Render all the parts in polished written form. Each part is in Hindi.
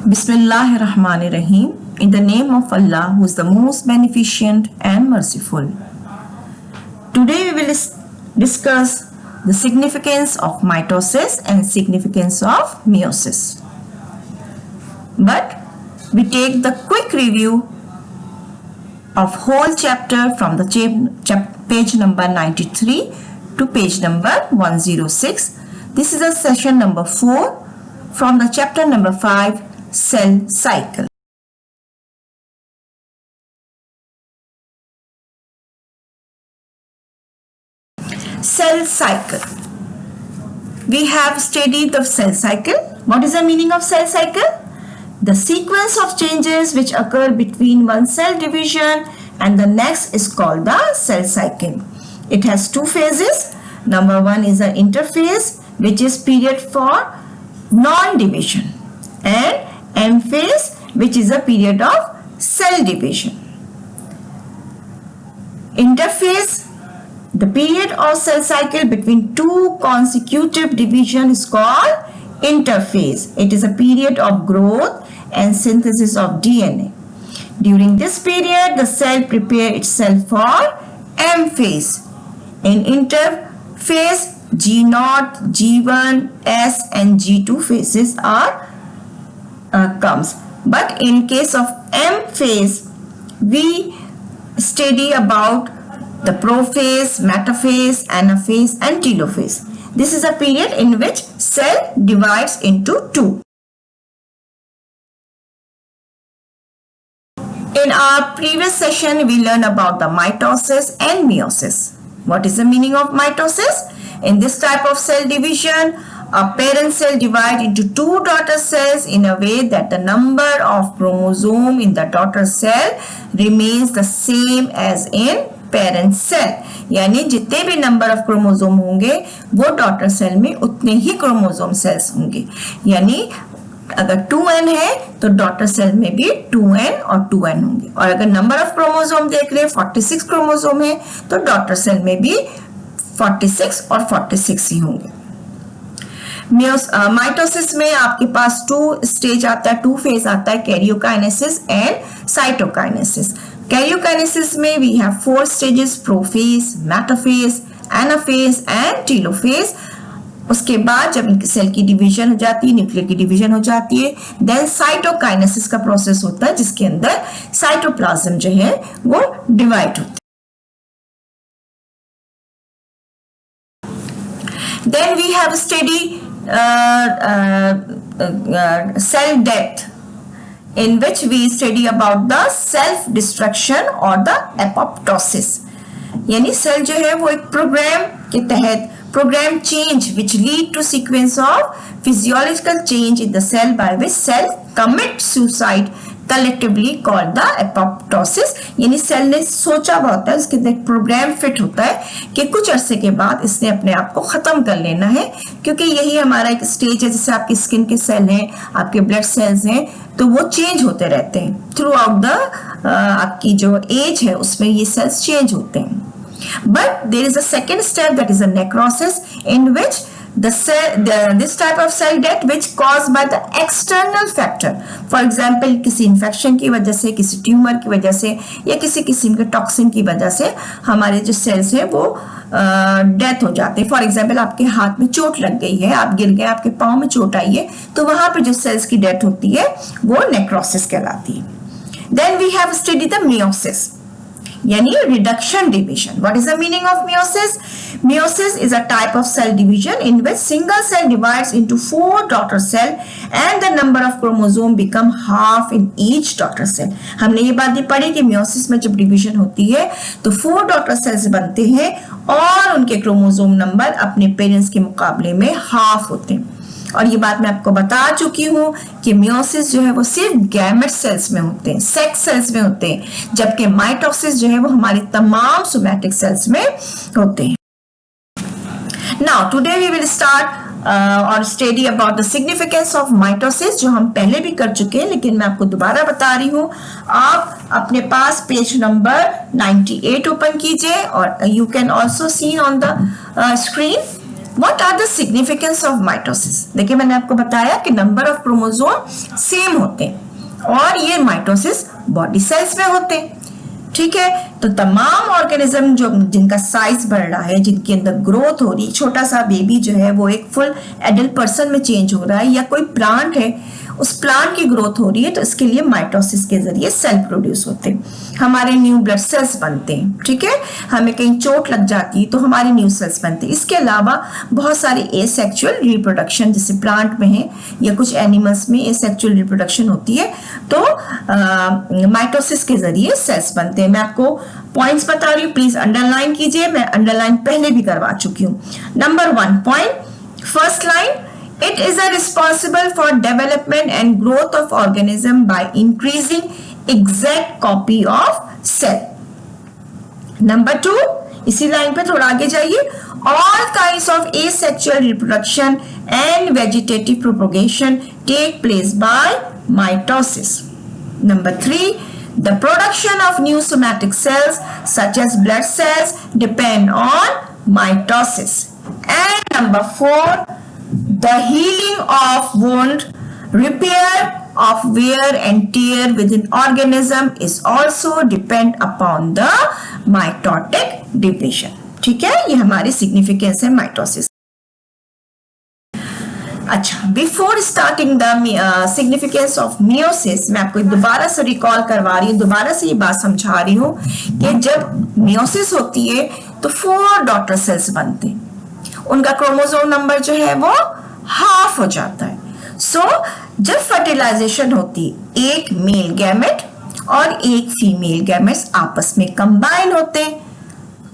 Bismillahirrahmanirrahim. In the name of Allah, who is the most beneficent and merciful. Today we will discuss the significance of mitosis and significance of meiosis. But we take the quick review of whole chapter from the page number 93 to page number 106. This is a session number 4 from the chapter number 5, cell cycle. Cell cycle. We have studied the cell cycle. What is the meaning of cell cycle? The sequence of changes which occur between one cell division and the next is called the cell cycle. It has two phases. Number one is the interphase, which is period for non-division, and M phase, which is a period of cell division. Interphase, the period of cell cycle between two consecutive divisions is called interphase. It is a period of growth and synthesis of DNA. During this period, the cell prepares itself for M phase. In interphase, G0, G1, S and G2 phases are comes. But in case of M phase, we study about the prophase, metaphase, anaphase and telophase. This is a period in which cell divides into two. In our previous session, we learned about the mitosis and meiosis. What is the meaning of mitosis? In this type of cell division, a parent cell divides into two daughter cells in a way that the number of chromosomes in the daughter cell remains the same as in parent cell. यानी जितने भी नंबर ऑफ क्रोमोसोम होंगे वो डॉटर सेल में उतने ही क्रोमोसोम सेल्स होंगे. यानी अगर 2n है तो डॉटर सेल में भी 2n और 2n होंगे. और अगर नंबर ऑफ क्रोमोसोम देख रहे 46 क्रोमोसोम है तो डॉटर सेल में भी 46 और 46 ही होंगे. माइटोसिस में आपके पास टू स्टेज आता है, टू फेज आता है, कैरियोकाइनेसिस एंड साइटोकाइनेसिस. कैरियोकाइनेसिस में we have 4 stages, prophase, metaphase, anaphase and telophase. उसके बाद जब सेल की डिवीजन हो जाती है, न्यूक्लियर की डिवीजन हो जाती है, देन साइटोकाइनेसिस का प्रोसेस होता है जिसके अंदर साइटोप्लाज्म जो है वो डिवाइड होता है. Then we have studied cell death, in which we study about the self destruction or the apoptosis. यानी सेल जो है वो एक प्रोग्राम के तहत program change which lead to sequence of physiological change in the cell by which cell commit suicide, collectively called the apoptosis. यानी सेल ने सोचा हुआ होता है, उसके अंदर एक प्रोग्राम फिट होता है कि कुछ अरसे के बाद इसने अपने आप को खत्म कर लेना है, क्योंकि यही हमारा एक स्टेज है. जैसे आपकी स्किन के सेल हैं, आपके ब्लड सेल्स हैं, तो वो चेंज होते रहते हैं थ्रू आउट द आपकी जो एज है उसमें ये सेल्स चेंज होते हैं. But there is a second step, that is a necrosis, in which this type of cell death which caused by the external factor. For example, किसी इन्फेक्शन की वजह से, किसी ट्यूमर की वजह से या किसी किस्म के टॉक्सिन की वजह से हमारे जो सेल्स हैं वो डेथ हो जाते हैं. फॉर एग्जाम्पल, आपके हाथ में चोट लग गई है, आप गिर गए, आपके पाँव में चोट आई है, तो वहां पे जो सेल्स की डेथ होती है वो नेक्रोसिस कहलाती है. Then we have studied the meiosis, यानी reduction division. What is the meaning of meiosis? Meiosis is a type of cell division in which single cell divides into 4 daughter cell and the number of chromosome become half in each daughter cell. हमने ये बात भी पढ़ी कि meiosis में जब division होती है तो 4 daughter cells बनते हैं और उनके क्रोमोसोम नंबर अपने पेरेंट्स के मुकाबले में हाफ होते हैं. और ये बात मैं आपको बता चुकी हूँ कि मियोसिस जो है वो सिर्फ गैमेट सेल्स में होते हैं, सेक्स सेल्स में होते हैं, जबकि माइटोसिस जो है वो हमारी तमाम सोमैटिक सेल्स में होते हैं. Now today we will start और study about the significance of mitosis, जो हम पहले भी कर चुके हैं लेकिन मैं आपको दोबारा बता रही हूँ. आप अपने पास पेज नंबर 98 ओपन कीजिए और you can also see on the screen what are the significance of mitosis? देखिए मैंने आपको बताया कि नंबर ऑफ क्रोमोसोम सेम होते हैं और ये माइटोसिस बॉडी सेल्स में होते हैं, ठीक है। तो तमाम ऑर्गेनिज्म जो जिनका साइज बढ़ रहा है, जिनके अंदर ग्रोथ हो रही, छोटा सा बेबी जो है वो एक फुल एडल्ट पर्सन में चेंज हो रहा है, या कोई प्लांट है उस प्लांट की ग्रोथ हो रही है, तो इसके लिए माइटोसिस के जरिए सेल प्रोड्यूस होते हैं, हमारे न्यू ब्लड सेल्स बनते हैं, ठीक है। हमें कहीं चोट लग जाती है तो हमारे न्यू सेल्स बनते हैं। इसके अलावा बहुत सारे एसेक्सुअल रिप्रोडक्शन जैसे प्लांट में है या कुछ एनिमल्स में एसेक्सुअल रिप्रोडक्शन होती है, तो माइटोसिस के जरिए सेल्स बनते हैं। मैं आपको पॉइंट्स बता रही हूँ, प्लीज अंडरलाइन कीजिए, मैं अंडरलाइन पहले भी करवा चुकी हूँ। Number 1 point, first line, it is a responsible for development and growth of organism by increasing exact copy of cell. Number 2, इसी लाइन पे थोड़ा आगे जाइए, all kinds of asexual reproduction and vegetative propagation take place by mitosis. Number 3, the production of new somatic cells such as blood cells depend on mitosis. And number 4, the healing of wound, repair of wear and tear within organism is also depend upon the mitotic division. ठीक है, ये हमारी सिग्निफिकेंस है माइटोसिस। अच्छा, before starting the significance of meiosis, मैं आपको दोबारा से रिकॉल करवा रही हूँ, दोबारा से ये बात समझा रही हूँ कि जब मियोसिस होती है तो 4 डॉटर सेल्स बनते हैं, उनका क्रोमोसोम नंबर जो है वो हाफ हो जाता है। सो जब फर्टिलाइजेशन होती है, एक मेल गैमेट और एक फीमेल गैमेट्स आपस में कंबाइन होते हैं,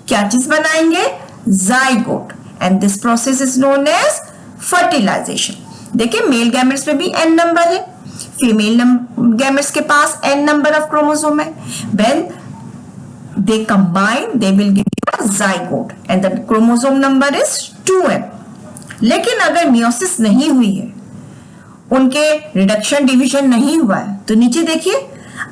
क्या चीज बनाएंगे? Zygote, and this process is known as fertilisation. देखिए मेल गैमेट्स में भी n नंबर है, फीमेल गैमेट्स के पास n नंबर ऑफ क्रोमोसोम है। When they combine they will give you a zygote and the chromosome number is 2n। लेकिन अगर मियोसिस नहीं हुई है, उनके रिडक्शन डिवीजन नहीं हुआ है, तो नीचे देखिए,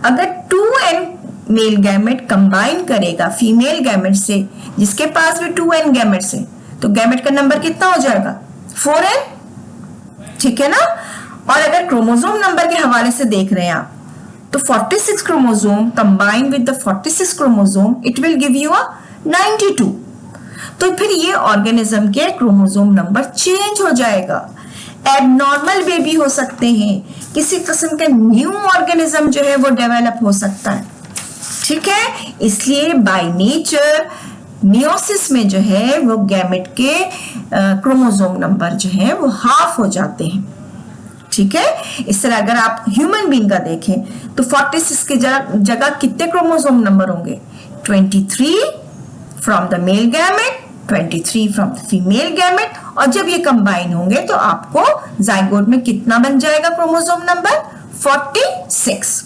अगर 2n मेल गैमेट कंबाइन करेगा फीमेल गैमेट से जिसके पास भी 2n गैमेट्स है, तो गैमेट का नंबर कितना हो जाएगा? 4n, ठीक है ना। और अगर क्रोमोसोम नंबर के हवाले से देख रहे हैं आप, तो 46 chromosome combine with the 46 chromosome it will give you अ 92। तो फिर ये ऑर्गेनिज्म के क्रोमोसोम नंबर चेंज हो जाएगा, एबनॉर्मल बेबी हो सकते हैं, किसी किस्म का न्यू ऑर्गेनिज्म जो है वो डेवलप हो सकता है, ठीक है। इसलिए बाय नेचर मियोसिस में जो है वो गैमेट के क्रोमोसोम नंबर जो है वो हाफ हो जाते हैं, ठीक है। इस तरह अगर आप ह्यूमन बीइंग का देखें तो 46 की जगह कितने क्रोमोसोम नंबर होंगे? 23 from the male gamete, 23 from the female gamete, और जब ये कंबाइन होंगे तो आपको जाइगोट में कितना बन जाएगा chromosome number? 46।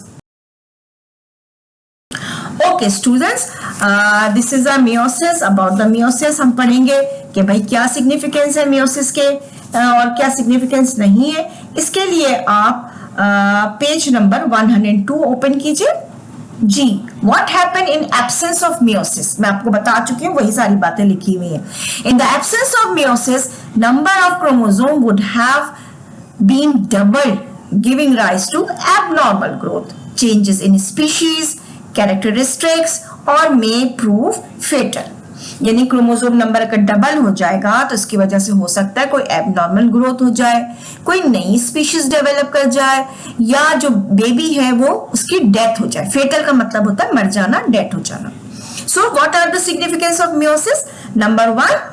Okay students, this is a meiosis. About the meiosis हम पढ़ेंगे कि भाई क्या सिग्निफिकेंस है मियोसिस के और क्या सिग्निफिकेंस नहीं है। इसके लिए आप पेज नंबर 102 ओपन कीजिए। जी, what happen in absence of meiosis, मैं आपको बता चुकी हूँ, वही सारी बातें लिखी हुई हैं। In the absence of meiosis number of chromosome would have been doubled, giving rise to abnormal growth, changes in species, characteristics और मे प्रूव फेटल। यानी क्रोमोसोम नंबर अगर डबल हो जाएगा तो इसकी वजह से हो सकता है कोई एबनॉर्मल ग्रोथ हो जाए, कोई नई स्पीशीज डेवलप कर जाए, या जो बेबी है वो उसकी डेथ हो जाए। फेटल का मतलब होता है मर जाना, डेथ हो जाना। So what are the significance of meiosis? Number 1,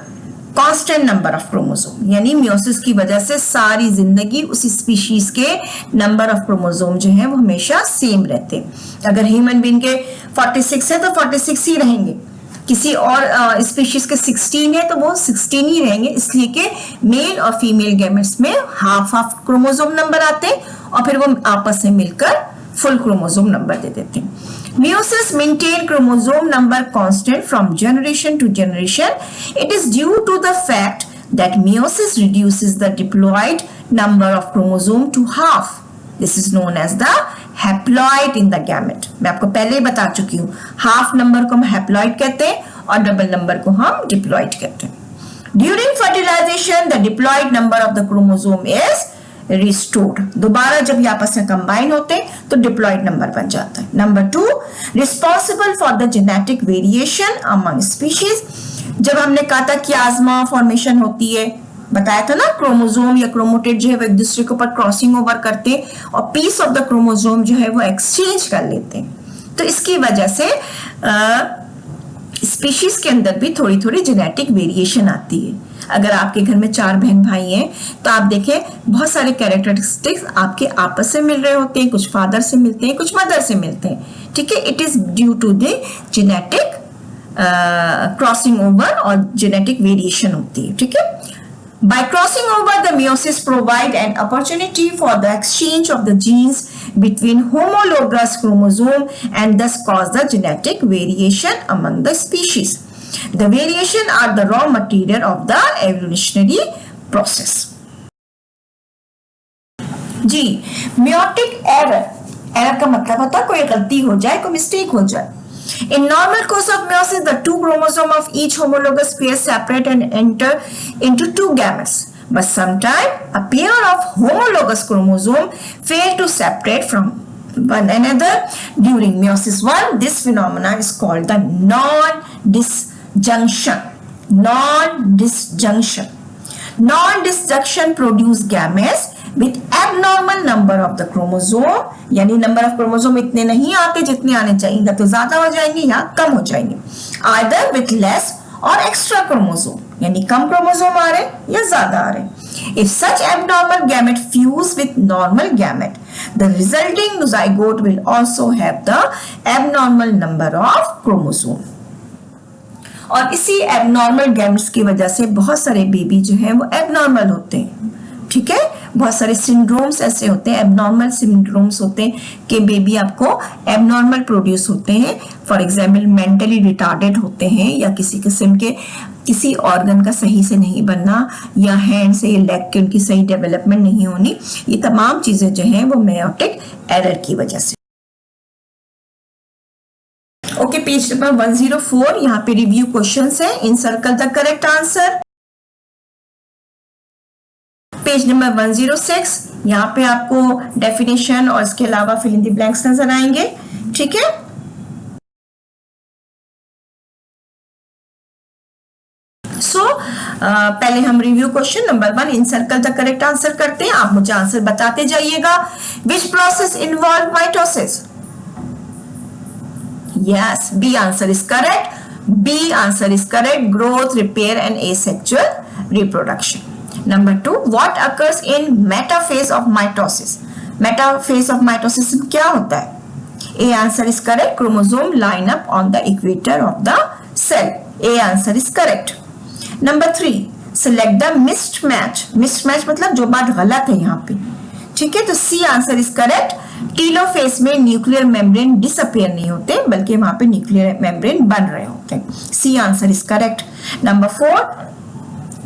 constant number of chromosome, यानी मियोसिस की वजह से सारी जिंदगी उसी स्पीशीज के नंबर ऑफ क्रोमोसोम जो है वो हमेशा सेम रहते हैं। अगर ह्यूमन बीइंग के 46 है तो 46 ही रहेंगे, किसी और स्पीशीज के 16 है तो वो 16 ही रहेंगे, इसलिए कि मेल और फीमेल गैमेट्स में हाफ हाफ क्रोमोसोम नंबर आते हैं और फिर वो आपस में मिलकर फुल क्रोमोसोम नंबर दे देते हैं। Meiosis maintain chromosome number constant from generation to generation. It is due to the fact that meiosis reduces the diploid number of chromosome to half. This is known as the haploid in the gamete. मैं आपको पहले ही बता चुकी हूँ, हाफ नंबर को हम haploid कहते हैं और डबल नंबर को हम diploid कहते हैं। During fertilization, the diploid number of the chromosome is restored. दोबारा जब ये आपस में कंबाइन होते हैं तो डिप्लॉइड नंबर बन जाता है. Number 2, responsible for the genetic variation among species. जब हमने कहा था कियास्मा फॉर्मेशन होती है, बताया था ना, क्रोमोसोम या क्रोमोटेड जो है वो एक दूसरे के ऊपर क्रॉसिंग ओवर करते हैं और पीस ऑफ द क्रोमोसोम जो है वो एक्सचेंज कर लेते हैं. तो इसकी वजह से स्पीशीज के अंदर भी थोड़ी थोड़ी जेनेटिक वेरिएशन आती है. अगर आपके घर में 4 बहन भाई हैं तो आप देखें बहुत सारे कैरेक्टरिस्टिक्स आपके आपस से मिल रहे होते हैं, कुछ फादर से मिलते हैं, कुछ मदर से मिलते हैं. ठीक है, it is due to the genetic crossing over और जेनेटिक वेरिएशन होती है. ठीक है, by crossing over, the meiosis provide an opportunity for the exchange of the genes between homologous chromosome and thus cause the genetic variation among the species. The variation are the raw material of the evolutionary process. Ji, meiotic error का मतलब होता है कोई गलती हो जाए, कोई मिस्टेक हो जाए. In normal course of meiosis, the 2 chromosomes of each homologous pair separate and enter into 2 gametes. But sometimes a pair of homologous chromosomes fail to separate from one another during meiosis 1. This phenomenon is called the non-disjunction. Non-disjunction produce gametes with abnormal number of the chromosome, यानी नंबर ऑफ क्रोमोसोम इतने नहीं आते जितने आने चाहिए, या तो ज्यादा हो जाएंगे या कम हो जाएंगे. either with less or extra chromosome, यानी कम क्रोमोसोम आ रहे या ज्यादा आ रहे. if such abnormal gamete fuse with normal gamete, the resulting zygote will also have the abnormal number of chromosome. और इसी एबनॉर्मल गैमेट्स की वजह से बहुत सारे बेबी जो है वो एबनॉर्मल होते हैं. ठीक है, बहुत सारे सिंड्रोम्स ऐसे होते हैं, एबनॉर्मल सिंड्रोम्स होते हैं कि बेबी आपको एबनॉर्मल प्रोड्यूस होते हैं. फॉर एग्जाम्पल मेंटली रिटार्डेड होते हैं, या किसी किस्म के किसी ऑर्गन का सही से नहीं बनना, या हैंड से या लेग की उनकी सही डेवलपमेंट नहीं होनी. ये तमाम चीजें जो हैं वो मेयोटिक एरर की वजह से. ओके, पेज नंबर 104, यहाँ पे रिव्यू क्वेश्चंस है. In circle the correct answer. Page number 106, यहाँ पे आपको डेफिनेशन और इसके अलावा फिल इन द ब्लैंक्स नजर आएंगे. ठीक है, पहले हम review question number 1 in circle the correct answer करते हैं. आप मुझे आंसर बताते जाइएगा. Which process involve mitosis? Yes, B answer is correct. B answer is correct. Growth, repair and asexual reproduction. Number 2, what occurs in metaphase of mitosis? Metaphase of mitosis क्या होता है? A answer is correct. Chromosome line up on the equator of the cell. A answer is correct. Number 3, select the mismatch. Mismatch मतलब जो बात गलत है यहाँ पे. ठीक है, तो C answer is correct. Telophase में न्यूक्लियर मेम्ब्रेन डिसअपियर नहीं होते, बल्कि वहां पे न्यूक्लियर मेम्ब्रेन बन रहे होते हैं. C answer is correct. Number 4,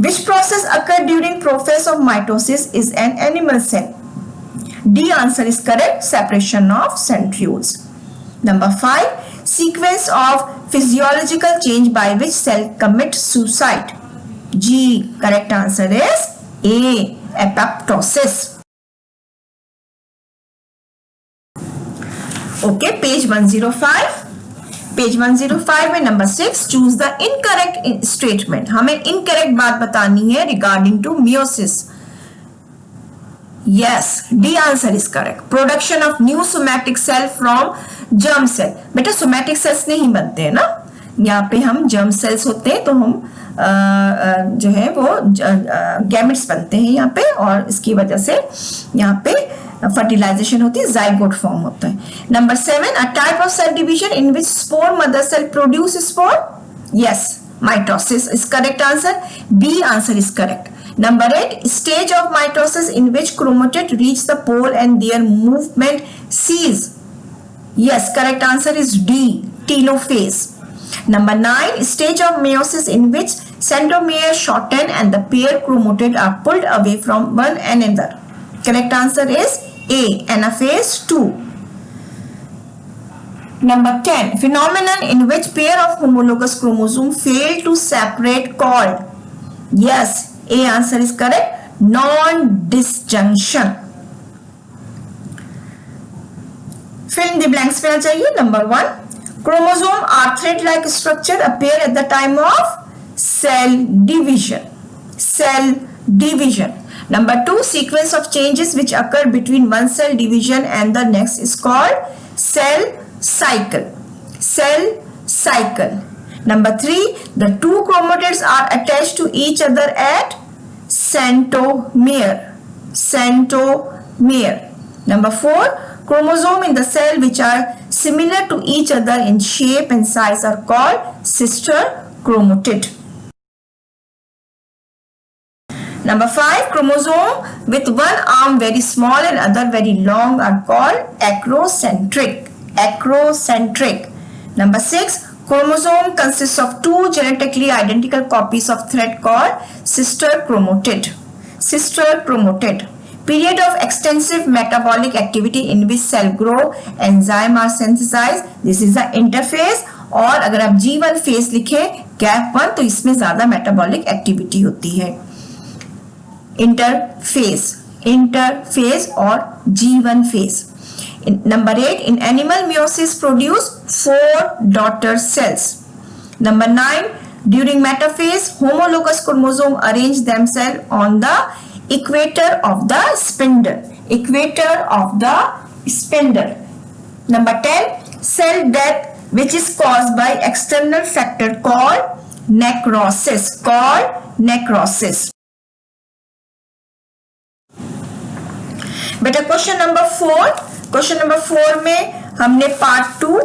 which process occur during process of mitosis is an animal cell? D answer is correct. Separation of centrioles. Number 5, sequence of physiological change by which cell commit suicide? जी, correct answer is A, apoptosis. Okay, page 105. Page 105 में number 6, choose the incorrect statement. हमें इनकरेक्ट बात बतानी है regarding to meiosis. Yes, D answer is correct. Production of new somatic cell from germ cell. बेटा सोमैटिक सेल्स नहीं बनते हैं ना, यहाँ पे हम जर्म सेल्स होते हैं, तो हम जो है वो गैमेट्स बनते हैं यहाँ पे, और इसकी वजह से यहाँ पे फर्टिलाइजेशन होती है, जाइगोट फॉर्म होता है. Number 7, a type of cell division in which spore mother cell produce spore? Yes, mitosis is correct answer. B answer is correct. Number 8, stage of mitosis in which chromatid reach the pole and their movement cease. Yes, correct answer is D, telophase. Number 9, stage of meiosis in which centromere shorten and the pair chromatid are pulled away from one another. Correct answer is A, anaphase 2. Number 10, phenomenon in which pair of homologous chromosomes fail to separate called? Yes, A answer is correct. Non-disjunction. Fill in the blanks पे आ जाइए. Number 1, chromosome are thread-like structure appear at the time of cell division. Cell division. Number 2, sequence of changes which occur between one cell division and the next is called cell cycle. Cell cycle. Number 3, the two chromatids are attached to each other at centromere. Centromere. Number 4, chromosome in the cell which are similar to each other in shape and size are called sister chromatid. Number 5, chromosome with one arm very small and other very long are called acrocentric. Acrocentric. Number 6, chromosome consists of two genetically identical copies of thread called sister chromatid. Sister chromatid. Period of extensive metabolic activity in which cell grow, enzyme are synthesized. This is the interphase. और अगर आप G1 phase लिखें gap 1 तो इसमें ज्यादा metabolic activity होती है. Interphase. Interphase और G1 phase. Number 8, in animal meiosis produce 4 daughter cells. Number 9, during metaphase homologous chromosome arrange themselves on the equator of the spindle. Equator of the spindle. Number 10, cell death which is caused by external factor called necrosis. Called necrosis. बेटा क्वेश्चन नंबर 4 में हमने पार्ट 2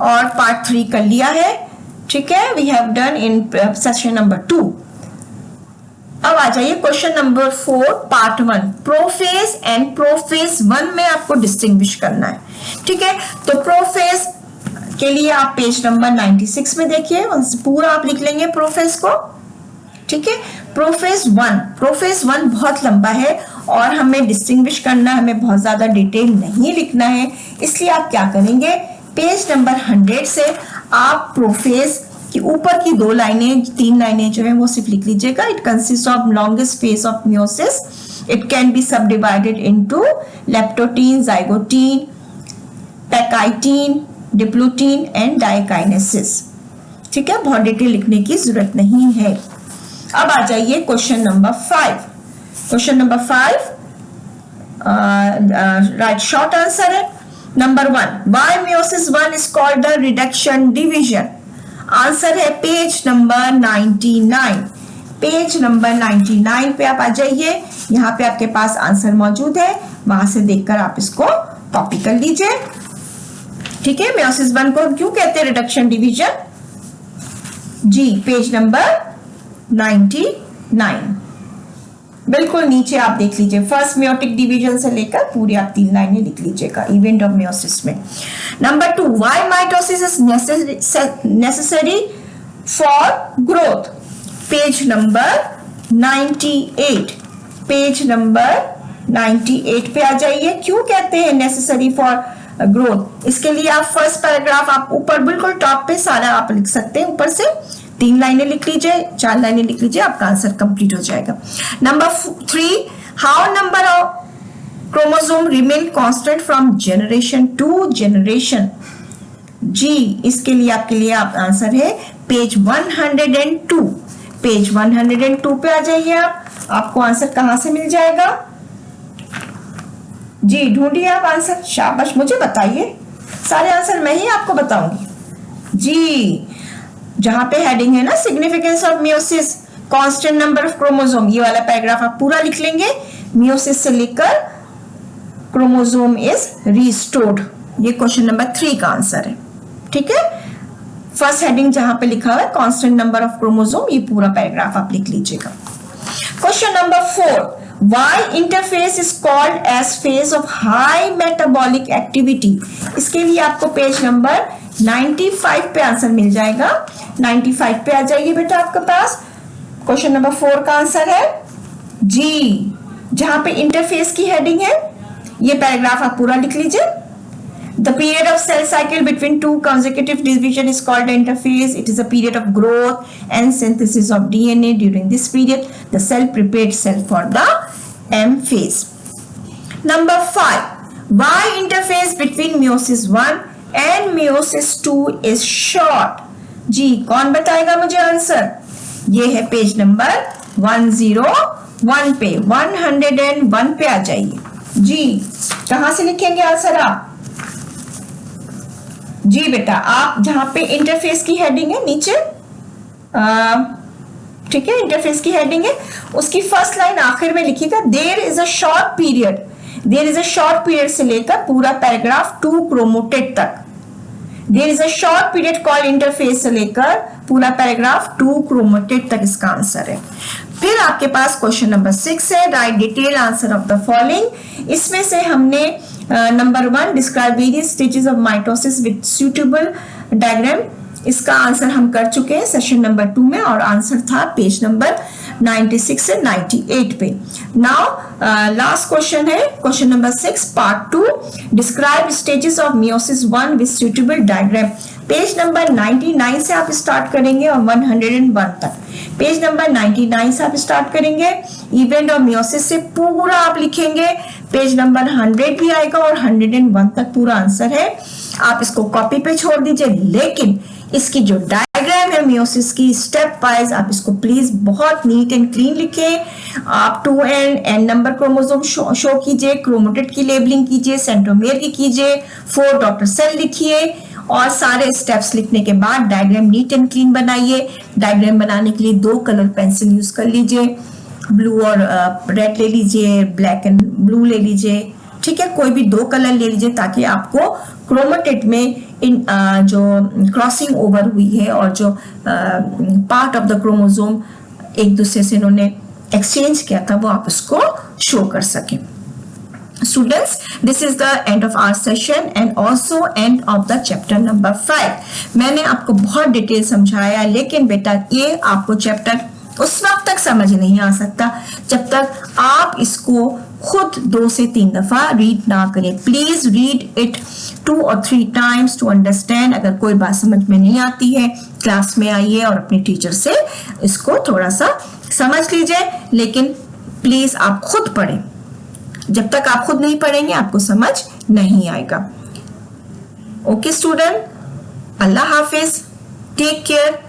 और पार्ट 3 कर लिया है. ठीक है, we have done in session number 2. अब आ जाइए question number 4 part 1. Prophase and prophase 1 में आपको डिस्टिंग्विश करना है. ठीक है, तो प्रोफेज के लिए आप पेज नंबर 96 में देखिए, पूरा आप लिख लेंगे प्रोफेज को. ठीक है, प्रोफेज 1 बहुत लंबा है और हमें डिस्टिंग्विश करना, हमें बहुत ज्यादा डिटेल नहीं लिखना है. इसलिए आप क्या करेंगे, पेज नंबर 100 से आप प्रोफेज की ऊपर की 3 लाइनें जो है वो सिर्फ लिख लीजिएगा. It consist of longest phase of meiosis. It can be subdivided into leptotene, zygotene, pachytene, diplotene and diakinesis. ठीक है, बहुत डिटेल लिखने की जरूरत नहीं है. अब आ जाइए question number 5. Question number 5 write short answer है. Number 1, why meiosis 1 is called the reduction division. Answer है पेज नंबर 99. पेज नंबर 99 पे आप आ जाइए. यहाँ पे आपके पास आंसर मौजूद है, वहां से देखकर आप इसको कॉपी कर लीजिए. ठीक है, मियोसिस 1 को क्यों कहते हैं रिडक्शन डिवीजन? जी, पेज नंबर 99 बिल्कुल नीचे आप देख लीजिए. फर्स्ट मियोटिक डिवीजन से लेकर पूरी आप 3 लाइनें लिख लीजिएगा इवेंट ऑफ मियोसिस में. Number 2, why mitosis is necessary for growth. Page number 98. Page number 98 पे आ जाइए. क्यों कहते हैं नेसेसरी फॉर ग्रोथ? इसके लिए आप फर्स्ट पैराग्राफ आप ऊपर बिल्कुल टॉप पे सारा आप लिख सकते हैं. ऊपर से 3 लाइनें लिख लीजिए, 4 लाइनें लिख लीजिए, आपका आंसर कंप्लीट हो जाएगा. Number 3, how number of chromosome remain constant from generation to generation. जी, इसके लिए आपके लिए आप आंसर है पेज 102. पेज 102 पे आ जाइए आप. आपको आंसर कहां से मिल जाएगा? जी, ढूंढिए आप आंसर. शाबाश, मुझे बताइए. सारे आंसर मैं ही आपको बताऊंगी. जी, जहां पे हेडिंग है ना significance of meiosis, constant number of chromosome, ये वाला पैराग्राफ आप पूरा लिख लेंगे. मियोसिस से लेकर क्रोमोसोम इज रिस्टोर्ड. ये क्वेश्चन नंबर 3 का आंसर है. ठीक है, फर्स्ट हेडिंग जहां पे लिखा हुआ है कांस्टेंट नंबर ऑफ क्रोमोसोम, ये पूरा पैराग्राफ आप लिख लीजिएगा. Question number 4, why interphase is called as phase of high metabolic activity. इसके लिए आपको पेज नंबर 95 पे आंसर मिल जाएगा. 95 पे आ जाइए बेटा आपके पास. क्वेश्चन नंबर 4 का आंसर है जी, जहां पे इंटरफेस की हेडिंग है. ये पैराग्राफ आप पूरा लिख लीजिए. The period of cell cycle between two consecutive division is called the interphase. It is a period of growth and synthesis of DNA. During this period, the cell prepared itself for the M phase. Number 5. Why interphase between meiosis 1 and meiosis 2 is short? जी कौन बताएगा मुझे आंसर? ये है पेज नंबर 101 पे, 101 पे आ जाइए जी। कहां से लिखेंगे आंसर आप? जी बेटा, आप जहां पे इंटरफेस की हेडिंग है नीचे, ठीक है, इंटरफेस की हेडिंग है, उसकी फर्स्ट लाइन आखिर में लिखिएगा there is a short period. There is a short period से लेकर पूरा पैराग्राफ 2 क्रोमोटेड तक। There is a short period called interphase से लेकर पूरा पैराग्राफ 2 क्रोमोटेड तक इसका आंसर है। फिर आपके पास क्वेश्चन नंबर 6 है, right detail answer of the following. इसमें से हमने number 1 describe various stages of mitosis with suitable diagram, इसका आंसर हम कर चुके हैं सेशन नंबर 2 में, और आंसर था पेज नंबर 96 से 98 पे। नाउ लास्ट क्वेश्चन है question number 6 part 2, describe stages of meiosis 1 with suitable diagram. Page number 99 से आप स्टार्ट करेंगे और 101 तक। पेज नंबर 99 से आप स्टार्ट करेंगे, इवेंट ऑफ मियोसिस से पूरा आप लिखेंगे, पेज नंबर 100 भी आएगा और 101 तक पूरा आंसर है। आप इसको कॉपी पे छोड़ दीजिए, लेकिन इसकी जो डायग्राम है मियोसिस की स्टेप वाइज, आप इसको प्लीज बहुत नीट एंड क्लीन लिखें। आप 2 एन नंबर क्रोमोसोम शो कीजिए, क्रोमोटेड की लेबलिंग कीजिए, सेंट्रोमियर की कीजिए, 4 डॉटर सेल लिखिए, और सारे स्टेप्स लिखने के बाद डायग्राम नीट एंड क्लीन बनाइए। डायग्राम बनाने के लिए 2 कलर पेंसिल यूज कर लीजिए, ब्लू और रेड ले लीजिए, ब्लैक एंड ब्लू ले लीजिए, ठीक है, कोई भी 2 कलर ले लीजिए, ताकि आपको क्रोमेटेड में इन जो क्रॉसिंग ओवर हुई है और जो पार्ट ऑफ द क्रोमोसोम एक दूसरे से इन्होंने एक्सचेंज किया था, वो आप उसको शो कर सकें। Students, this is the end of our session and also end of the chapter number 5. मैंने आपको बहुत डिटेल समझाया, लेकिन बेटा ये आपको चैप्टर उस वक्त तक समझ नहीं आ सकता जब तक आप इसको खुद 2 से 3 दफा रीड ना करें। Please read it 2 or 3 times to understand। अगर कोई बात समझ में नहीं आती है, क्लास में आइए और अपने टीचर से इसको थोड़ा सा समझ लीजिए, लेकिन प्लीज आप खुद पढ़ें। जब तक आप खुद नहीं पढ़ेंगे आपको समझ नहीं आएगा। ओके स्टूडेंट, अल्लाह हाफिज, टेक केयर।